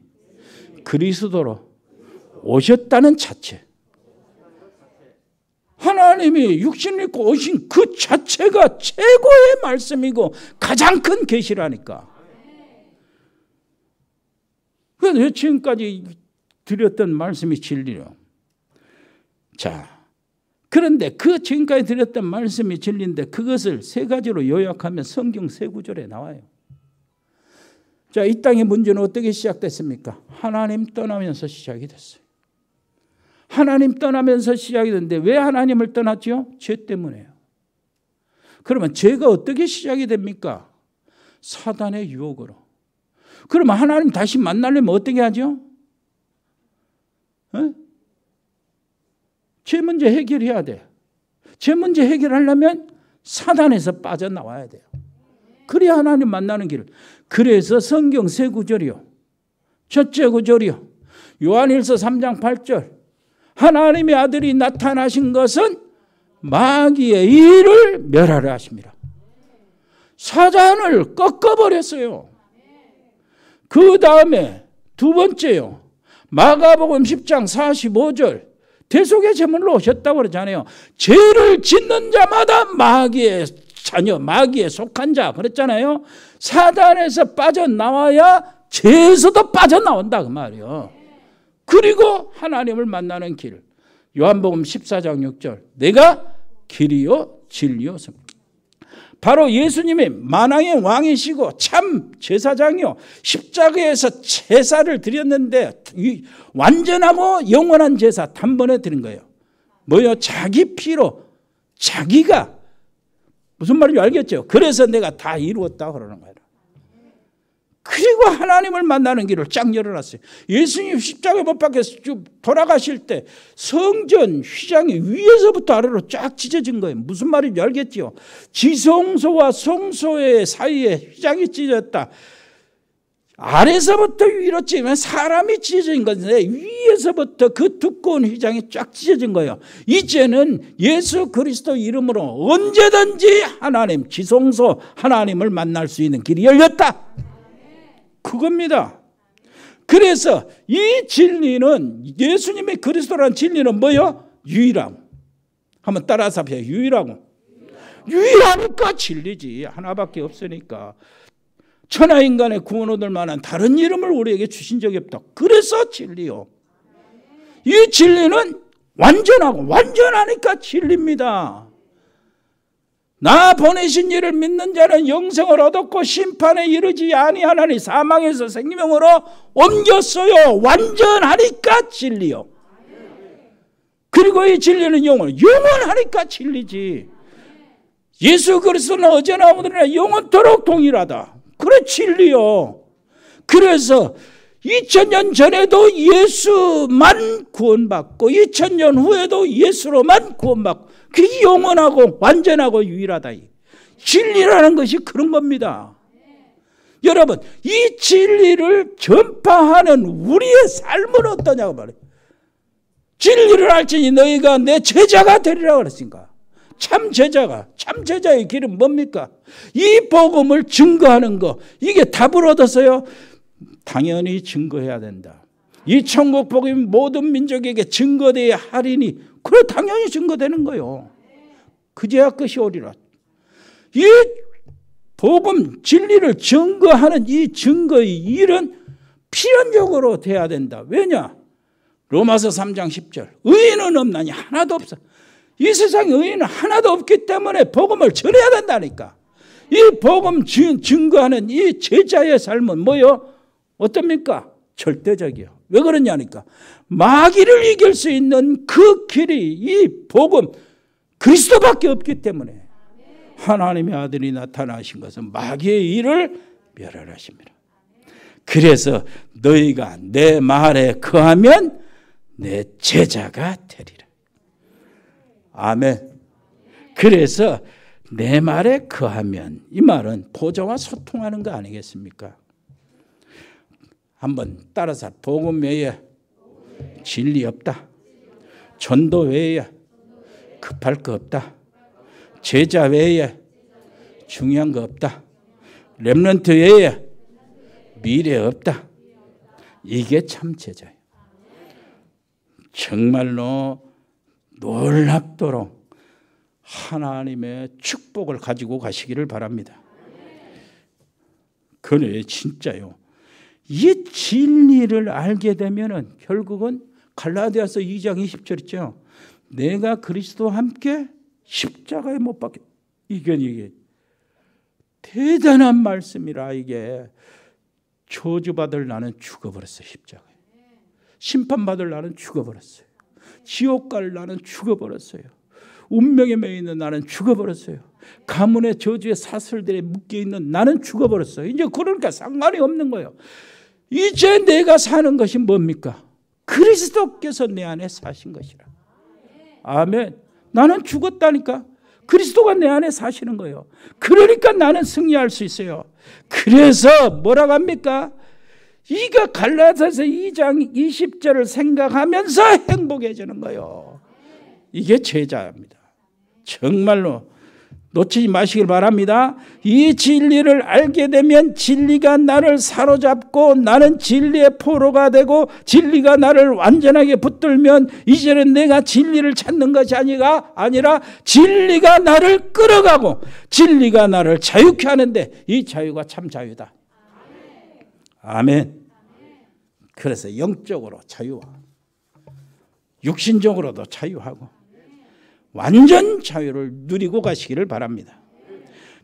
그리스도로 오셨다는 자체. 하나님이 육신을 입고 오신 그 자체가 최고의 말씀이고 가장 큰 계시라니까. 그래서 지금까지 드렸던 말씀이 진리요. 자, 그런데 그 지금까지 드렸던 말씀이 진리인데 그것을 세 가지로 요약하면 성경 세 구절에 나와요. 자, 이 땅의 문제는 어떻게 시작됐습니까? 하나님 떠나면서 시작이 됐어요. 하나님 떠나면서 시작이 됐는데 왜 하나님을 떠났죠? 죄 때문에요. 그러면 죄가 어떻게 시작이 됩니까? 사단의 유혹으로. 그러면 하나님 다시 만나려면 어떻게 하죠? 죄 문제 해결해야 돼. 죄 문제 해결하려면 사단에서 빠져나와야 돼요. 그래야 하나님 만나는 길. 그래서 성경 세 구절이요. 첫째 구절이요. 요한일서 3장 8절. 하나님의 아들이 나타나신 것은 마귀의 일을 멸하려 하십니다. 사단을 꺾어버렸어요. 그 다음에 두 번째요. 마가복음 10장 45절. 대속의 제물로 오셨다고 그러잖아요. 죄를 짓는 자마다 마귀의 자녀, 마귀에 속한 자 그랬잖아요. 사단에서 빠져나와야 죄에서도 빠져나온다 그 말이에요. 그리고 하나님을 만나는 길. 요한복음 14장 6절. 내가 길이요 진리요 생. 바로 예수님이 만왕의 왕이시고 참 제사장이요. 십자가에서 제사를 드렸는데 완전하고 영원한 제사 단번에 드린 거예요. 뭐요? 자기 피로 자기가 무슨 말인지 알겠죠? 그래서 내가 다 이루었다고 그러는 거예요. 그리고 하나님을 만나는 길을 쫙 열어놨어요. 예수님 십자가에 못 박혀서 돌아가실 때 성전 휘장이 위에서부터 아래로 쫙 찢어진 거예요. 무슨 말인지 알겠지요? 지성소와 성소의 사이에 휘장이 찢어졌다. 아래서부터 위로 찢으면 사람이 찢어진 건데 위에서부터 그 두꺼운 휘장이 쫙 찢어진 거예요. 이제는 예수 그리스도 이름으로 언제든지 하나님, 지성소 하나님을 만날 수 있는 길이 열렸다. 그겁니다. 그래서 이 진리는, 예수님의 그리스도라는 진리는 뭐요? 유일하고. 한번 따라서 해요. 유일하고. 유일하니까 진리지. 하나밖에 없으니까. 천하인간의 구원 얻을 만한 다른 이름을 우리에게 주신 적이 없다. 그래서 진리요. 이 진리는 완전하고, 완전하니까 진리입니다. 나 보내신 이를 믿는 자는 영생을 얻었고 심판에 이르지 아니하나니 사망에서 생명으로 옮겼어요. 완전하니까 진리요. 그리고 이 진리는 영원하니까 진리지. 예수 그리스도는 어제나 오늘이나 영원토록 동일하다. 그래 진리요. 그래서 2000년 전에도 예수만 구원받고 2000년 후에도 예수로만 구원받고, 그게 영원하고 완전하고 유일하다. 진리라는 것이 그런 겁니다. 여러분, 이 진리를 전파하는 우리의 삶은 어떠냐고 말해요. 진리를 알지니 너희가 내 제자가 되리라 그랬으니까. 참 제자의 길은 뭡니까? 이 복음을 증거하는 거. 이게 답을 얻었어요? 당연히 증거해야 된다. 이 천국 복음이 모든 민족에게 증거되어야 하리니, 그래 당연히 증거되는 거예요. 그제야 끝이 오리라. 이 복음 진리를 증거하는 이 증거의 일은 필연적으로 돼야 된다. 왜냐? 로마서 3장 10절 의인은 없나니 하나도 없어. 이 세상에 의인은 하나도 없기 때문에 복음을 전해야 된다니까. 이 복음 증거하는 이 제자의 삶은 뭐요? 어떻습니까? 절대적이요. 왜 그러냐니까 마귀를 이길 수 있는 그 길이 이 복음 그리스도밖에 없기 때문에 하나님의 아들이 나타나신 것은 마귀의 일을 멸하십니다. 그래서 너희가 내 말에 거하면 내 제자가 되리라. 아멘. 그래서 내 말에 거하면, 이 말은 보좌와 소통하는 거 아니겠습니까? 한번 따라서 복음 외에 진리 없다. 전도 외에 급할 거 없다. 제자 외에 중요한 거 없다. 렘넌트 외에 미래 없다. 이게 참 제자예요. 정말로 놀랍도록 하나님의 축복을 가지고 가시기를 바랍니다. 그래 진짜요. 이 진리를 알게 되면은 결국은 갈라디아서 2장 20절 있죠. 내가 그리스도와 함께 십자가에 못 박혀. 이게 대단한 말씀이라. 이게 저주받을 나는 죽어버렸어요. 십자가에. 심판받을 나는 죽어버렸어요. 지옥 갈 나는 죽어버렸어요. 운명에 매여 있는 나는 죽어버렸어요. 가문의 저주의 사슬들에 묶여있는 나는 죽어버렸어요. 이제 그러니까 상관이 없는 거예요. 이제 내가 사는 것이 뭡니까? 그리스도께서 내 안에 사신 것이라. 아멘. 나는 죽었다니까. 그리스도가 내 안에 사시는 거예요. 그러니까 나는 승리할 수 있어요. 그래서 뭐라고 합니까? 이거 갈라디아서 2장 20절을 생각하면서 행복해지는 거예요. 이게 제자입니다. 정말로 놓치지 마시길 바랍니다. 이 진리를 알게 되면 진리가 나를 사로잡고 나는 진리의 포로가 되고 진리가 나를 완전하게 붙들면 이제는 내가 진리를 찾는 것이 아니라 진리가 나를 끌어가고 진리가 나를 자유케 하는데 이 자유가 참 자유다. 아멘. 그래서 영적으로 자유하고 육신적으로도 자유하고 완전 자유를 누리고 가시기를 바랍니다.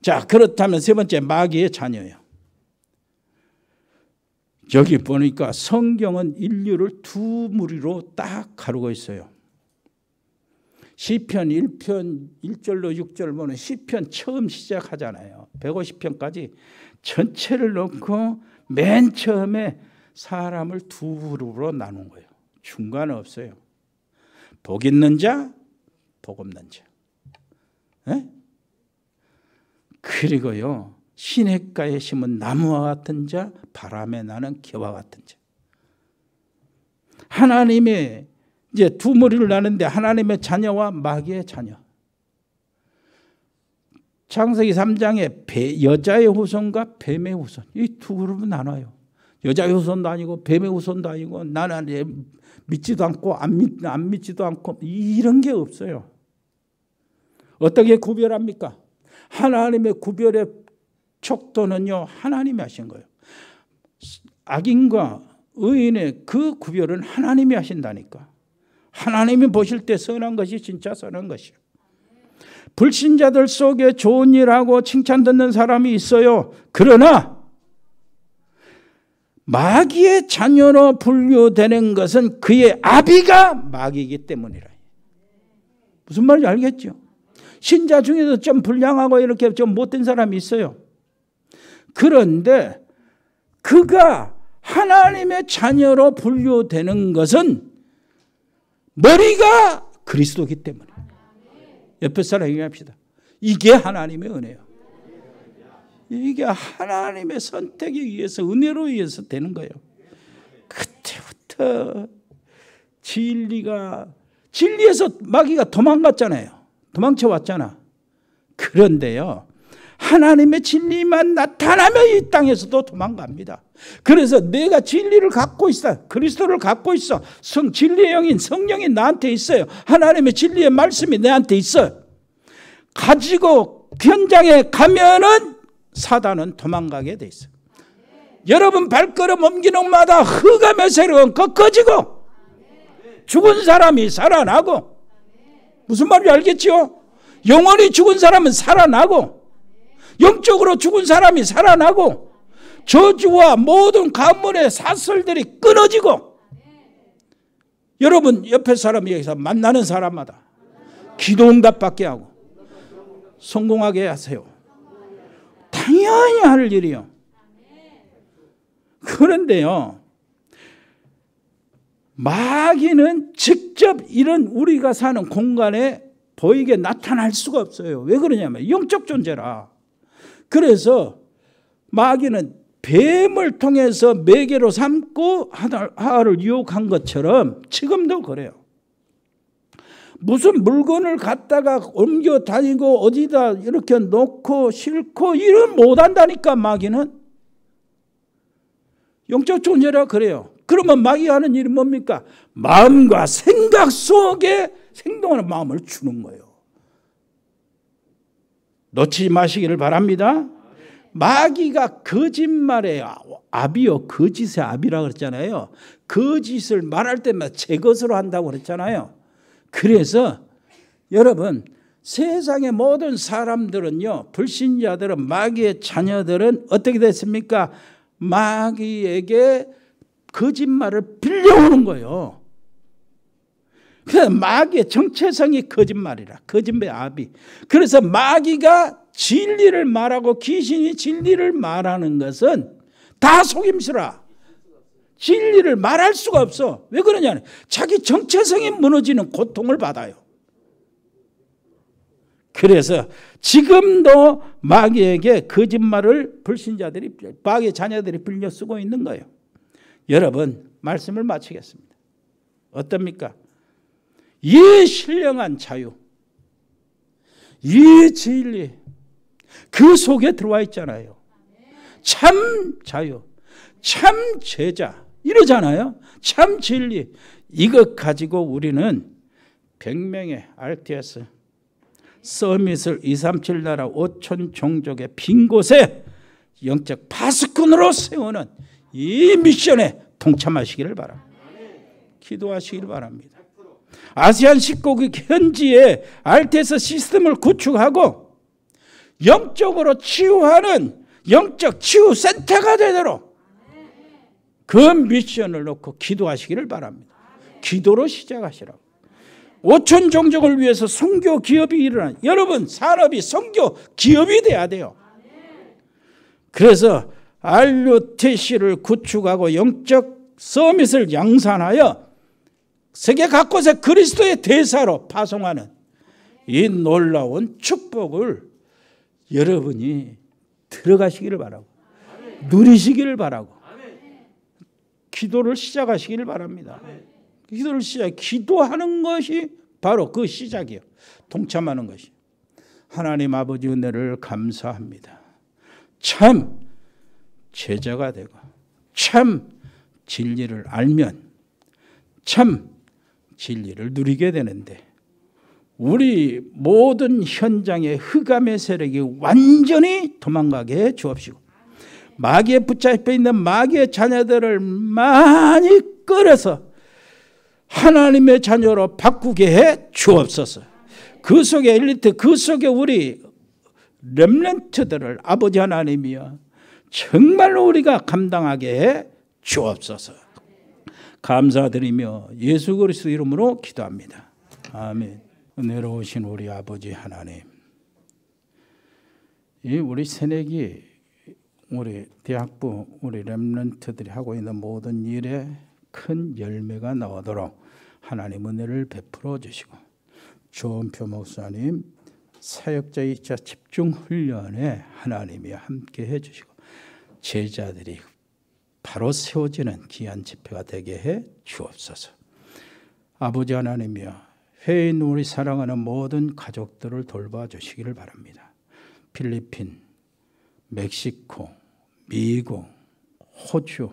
자, 그렇다면 세 번째 마귀의 자녀예요. 여기 보니까 성경은 인류를 두 무리로 딱 가르고 있어요. 시편 1편 1절로 6절 보면 시편 처음 시작하잖아요. 150편까지 전체를 놓고 맨 처음에 사람을 두 그룹으로 나눈 거예요. 중간은 없어요. 복 있는 자, 복 없는 자. 네? 그리고요, 시냇가에 심은 나무와 같은 자, 바람에 나는 겨와 같은 자. 하나님의 이제 두 무리를 나는데 하나님의 자녀와 마귀의 자녀. 창세기 3장에 여자의 후손과 뱀의 후손, 이 두 그룹은 나눠요. 여자의 후손도 아니고 뱀의 후손도 아니고 나는 믿지도 않고 안 믿지도 않고 이런 게 없어요. 어떻게 구별합니까? 하나님의 구별의 척도는요, 하나님이 하신 거예요. 악인과 의인의 그 구별은 하나님이 하신다니까. 하나님이 보실 때 선한 것이 진짜 선한 것이요. 불신자들 속에 좋은 일하고 칭찬 듣는 사람이 있어요. 그러나 마귀의 자녀로 분류되는 것은 그의 아비가 마귀이기 때문이라. 무슨 말인지 알겠죠? 신자 중에서 좀 불량하고 이렇게 좀 못된 사람이 있어요. 그런데 그가 하나님의 자녀로 분류되는 것은 머리가 그리스도이기 때문에. 옆에 사람 얘기합시다. 이게 하나님의 은혜예요. 이게 하나님의 선택에 의해서, 은혜로 의해서 되는 거예요. 그때부터 진리에서 마귀가 도망갔잖아요. 도망쳐 왔잖아. 그런데요, 하나님의 진리만 나타나면 이 땅에서도 도망갑니다. 그래서 내가 진리를 갖고 있어. 그리스도를 갖고 있어. 진리의 영인 성령이 나한테 있어요. 하나님의 진리의 말씀이 내한테 있어요. 가지고 현장에 가면은 사단은 도망가게 돼 있어요. 여러분 발걸음 옮기는 마다 흑암의 세력은 꺾어지고 죽은 사람이 살아나고, 무슨 말인지 알겠죠? 영원히 죽은 사람은 살아나고, 영적으로 죽은 사람이 살아나고, 저주와 모든 가문의 사슬들이 끊어지고. 여러분 옆에 사람 여기서 만나는 사람마다 기도응답 받게 하고 성공하게 하세요. 당연히 할 일이요. 그런데요, 마귀는 직접 이런 우리가 사는 공간에 보이게 나타날 수가 없어요. 왜 그러냐면 영적 존재라. 그래서 마귀는 뱀을 통해서 매개로 삼고 하와를 유혹한 것처럼 지금도 그래요. 무슨 물건을 갖다가 옮겨 다니고 어디다 이렇게 놓고 싣고 이런 못한다니까. 마귀는 영적 존재라 그래요. 그러면 마귀가 하는 일이 뭡니까? 마음과 생각 속에 생동하는 마음을 주는 거예요. 놓치지 마시기를 바랍니다. 마귀가 거짓말의 아비요, 거짓의 아비라고 그랬잖아요. 거짓을 말할 때마다 제 것으로 한다고 그랬잖아요. 그래서 여러분, 세상의 모든 사람들은요, 불신자들은, 마귀의 자녀들은 어떻게 됐습니까? 마귀에게 거짓말을 빌려오는 거예요. 그래서 마귀의 정체성이 거짓말이라. 거짓말의 아비. 그래서 마귀가 진리를 말하고 귀신이 진리를 말하는 것은 다 속임수라. 진리를 말할 수가 없어. 왜 그러냐? 자기 정체성이 무너지는 고통을 받아요. 그래서 지금도 마귀에게 거짓말을 불신자들이, 마귀의 자녀들이 빌려 쓰고 있는 거예요. 여러분, 말씀을 마치겠습니다. 어떻습니까? 이 신령한 자유, 이 진리, 그 속에 들어와 있잖아요. 참 자유, 참 제자 이러잖아요. 참 진리. 이것 가지고 우리는 100명의 RTS 서밋을 237 나라 5천 종족의 빈 곳에 영적 파수꾼으로 세우는 이 미션에 동참하시기를 바랍니다. 기도하시기를 바랍니다. 아시안 19국 현지에 RTS 시스템을 구축하고 영적으로 치유하는 영적 치유 센터가 되도록 그 미션을 놓고 기도하시기를 바랍니다. 기도로 시작하시라고. 오천 종족을 위해서 선교 기업이 일어나. 여러분 산업이 선교 기업이 돼야 돼요. 그래서 RUTC를 구축하고 영적 서밋을 양산하여 세계 각곳에 그리스도의 대사로 파송하는 이 놀라운 축복을 여러분이 들어가시기를 바라고 누리시기를 바라고 기도를 시작하시기를 바랍니다. 기도를 기도하는 것이 바로 그 시작이에요. 동참하는 것이. 하나님 아버지 은혜를 감사합니다. 참 제자가 되고 참 진리를 알면 참 진리를 누리게 되는데 우리 모든 현장의 흑암의 세력이 완전히 도망가게 해 주옵시고 마귀에 붙잡혀 있는 마귀의 자녀들을 많이 끌어서 하나님의 자녀로 바꾸게 해 주옵소서. 그 속에 엘리트, 그 속에 우리 렘넌트들을 아버지 하나님이여 정말로 우리가 감당하게 해 주옵소서. 감사드리며 예수 그리스도 이름으로 기도합니다. 아멘. 은혜로우신 우리 아버지 하나님, 이 우리 새내기, 우리 대학부, 우리 렘넌트들이 하고 있는 모든 일에 큰 열매가 나오도록 하나님 은혜를 베풀어 주시고 조은표 목사님 사역자의 집중 훈련에 하나님이 함께 해주시고 제자들이 바로 세워지는 귀한 집회가 되게 해 주옵소서. 아버지 하나님이여 해외에 있는 우리 사랑하는 모든 가족들을 돌봐주시기를 바랍니다. 필리핀, 멕시코, 미국, 호주,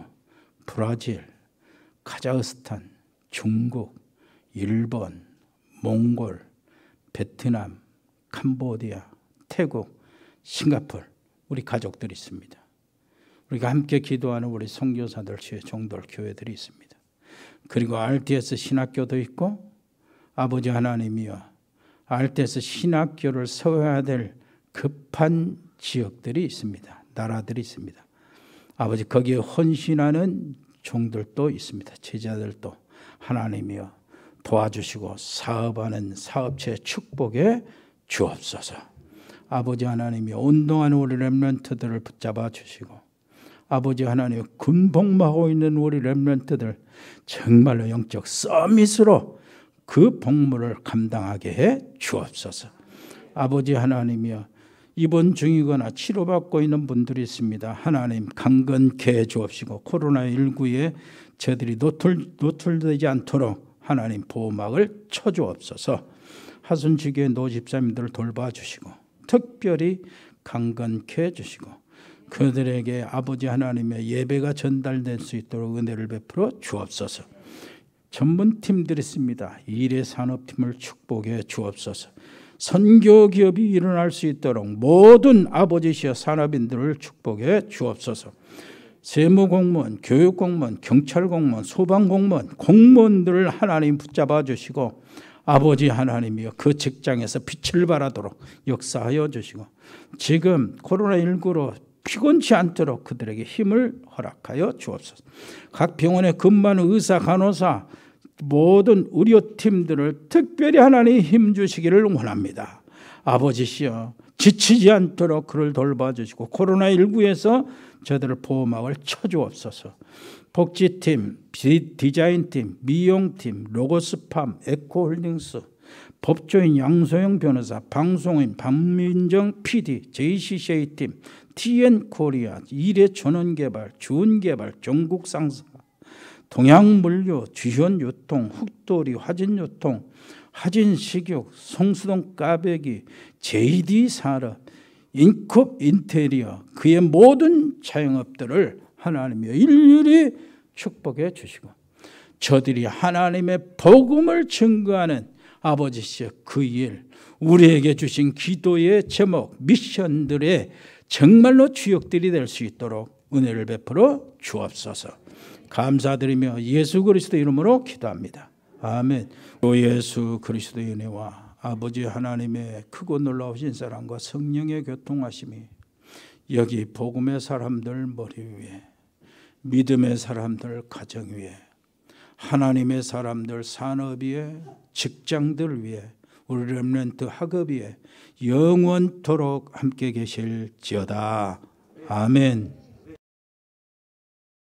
브라질, 카자흐스탄, 중국, 일본, 몽골, 베트남, 캄보디아, 태국, 싱가포르 우리 가족들이 있습니다. 우리가 함께 기도하는 우리 선교사들, 종들, 교회들이 있습니다. 그리고 RTS 신학교도 있고 아버지 하나님이여 RTS 신학교를 세워야 될 급한 지역들이 있습니다. 나라들이 있습니다. 아버지 거기에 헌신하는 종들도 있습니다. 제자들도 하나님이여 도와주시고 사업하는 사업체 축복에 주옵소서. 아버지 하나님이 운동하는 우리 렘넌트들을 붙잡아 주시고 아버지 하나님 군복무하고 있는 우리 렘넌트들 정말로 영적 서밋으로 그 복무를 감당하게 해 주옵소서. 아버지 하나님이여 입원 중이거나 치료받고 있는 분들이 있습니다. 하나님 강건케 해 주옵시고 코로나19에 저들이 노출되지 않도록 하나님 보호막을 쳐주옵소서. 하순지교의 노집사님들을 돌봐주시고 특별히 강건케 해주시고 그들에게 아버지 하나님의 예배가 전달될 수 있도록 은혜를 베풀어 주옵소서. 전문팀들이 있습니다. 일의 산업팀을 축복해 주옵소서. 선교 기업이 일어날 수 있도록 모든 아버지시여 산업인들을 축복해 주옵소서. 세무공무원, 교육공무원, 경찰공무원, 소방공무원, 공무원들을 하나님 붙잡아 주시고 아버지 하나님이여 그 직장에서 빛을 발하도록 역사하여 주시고 지금 코로나19로 피곤치 않도록 그들에게 힘을 허락하여 주옵소서. 각 병원에 근무하는 의사, 간호사 모든 의료팀들을 특별히 하나님 힘 주시기를 원합니다. 아버지시여 지치지 않도록 그를 돌봐주시고 코로나19에서 저들을 보호막을 쳐주옵소서. 복지팀, 디자인팀, 미용팀, 로고스팜, 에코홀딩스, 법조인 양소영 변호사, 방송인 박민정 PD, JCCA팀, TN코리아, 일해전원개발, 주은개발, 전국상사, 동양물류, 주현유통, 흑도리, 화진유통, 화진식육, 성수동 까베기, JD산업, 인컵 인테리어 그의 모든 자영업들을 하나님이 일일이 축복해 주시고 저들이 하나님의 복음을 증거하는 아버지시여 그 일 우리에게 주신 기도의 제목 미션들의 정말로 주역들이 될 수 있도록 은혜를 베풀어 주옵소서. 감사드리며 예수 그리스도 이름으로 기도합니다. 아멘. 오 예수 그리스도의 은혜와 아버지 하나님의 크고 놀라우신 사랑과 성령의 교통하심이 여기 복음의 사람들 머리 위에 믿음의 사람들 가정 위에 하나님의 사람들 산업 위에, 직장들 위에, 우리 렘넌트 학업 위에 영원토록 함께 계실지어다. 아멘.